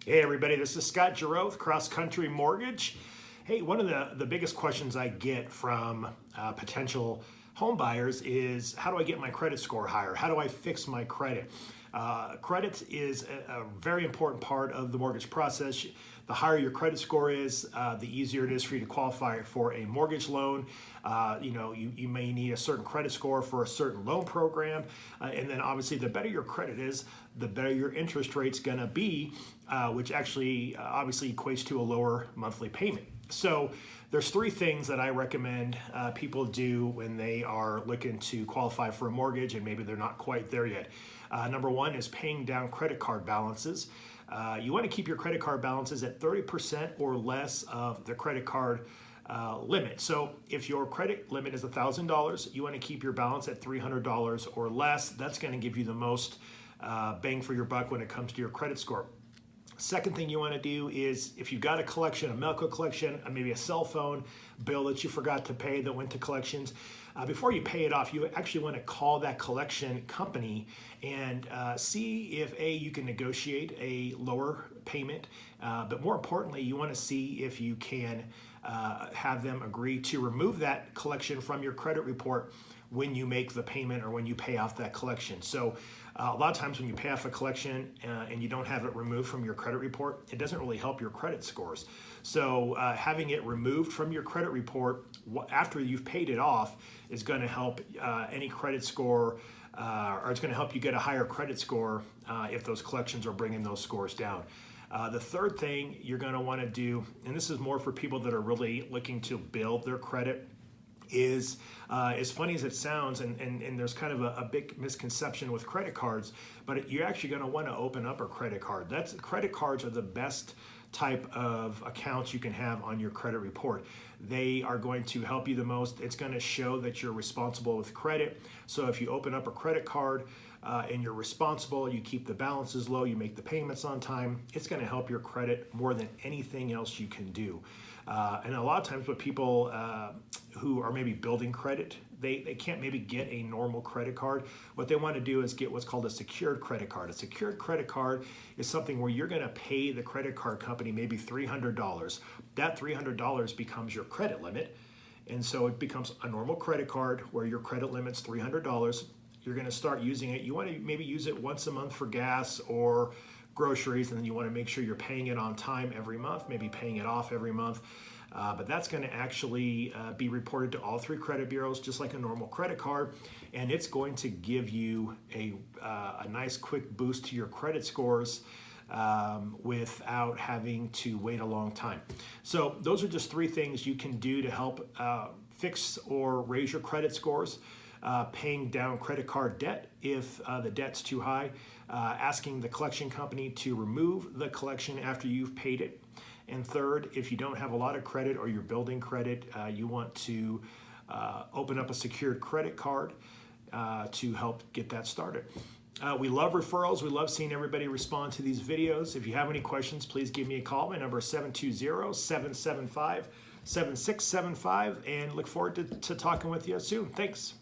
Hey everybody, this is Scott Giroux with Cross Country Mortgage. Hey, one of the biggest questions I get from potential home buyers is how do I get my credit score higher? How do I fix my credit? Credit is a very important part of the mortgage process. The higher your credit score is, the easier it is for you to qualify for a mortgage loan. You may need a certain credit score for a certain loan program. And then obviously the better your credit is, the better your interest rate's gonna be, which actually obviously equates to a lower monthly payment. So there's three things that I recommend people do when they are looking to qualify for a mortgage and maybe they're not quite there yet. Number one is paying down credit card balances. You want to keep your credit card balances at 30% or less of the credit card limit. So if your credit limit is $1,000, you want to keep your balance at $300 or less. That's going to give you the most bang for your buck when it comes to your credit score. Second thing you want to do is if you've got a collection, a medical collection, maybe a cell phone bill that you forgot to pay that went to collections, before you pay it off, you actually want to call that collection company and see if you can negotiate a lower payment, but more importantly, you want to see if you can have them agree to remove that collection from your credit report when you make the payment or when you pay off that collection. So a lot of times when you pay off a collection and you don't have it removed from your credit report, it doesn't really help your credit scores. So having it removed from your credit report after you've paid it off is going to help any credit score, or it's going to help you get a higher credit score if those collections are bringing those scores down. The third thing you're going to want to do, and this is more for people that are really looking to build their credit, is as funny as it sounds, and there's kind of a big misconception with credit cards, but you're actually going to want to open up a credit card. Credit cards are the best type of accounts you can have on your credit report. They are going to help you the most. It's going to show that you're responsible with credit. So if you open up a credit card and you're responsible, you keep the balances low, you make the payments on time, it's going to help your credit more than anything else you can do. And a lot of times what people who are maybe building credit, they can't maybe get a normal credit card. What they want to do is get what's called a secured credit card. A secured credit card is something where you're going to pay the credit card company maybe $300. That $300 becomes your credit limit. And so it becomes a normal credit card where your credit limit's $300. You're going to start using it. You want to maybe use it once a month for gas or groceries, and then you want to make sure you're paying it on time every month, maybe paying it off every month. But that's going to actually be reported to all three credit bureaus, just like a normal credit card, and it's going to give you a nice quick boost to your credit scores without having to wait a long time. So those are just three things you can do to help fix or raise your credit scores. Paying down credit card debt if the debt's too high, asking the collection company to remove the collection after you've paid it. And third, if you don't have a lot of credit or you're building credit, you want to open up a secured credit card to help get that started. We love referrals. We love seeing everybody respond to these videos. If you have any questions, please give me a call. My number is 720-775-7675, and look forward to talking with you soon. Thanks.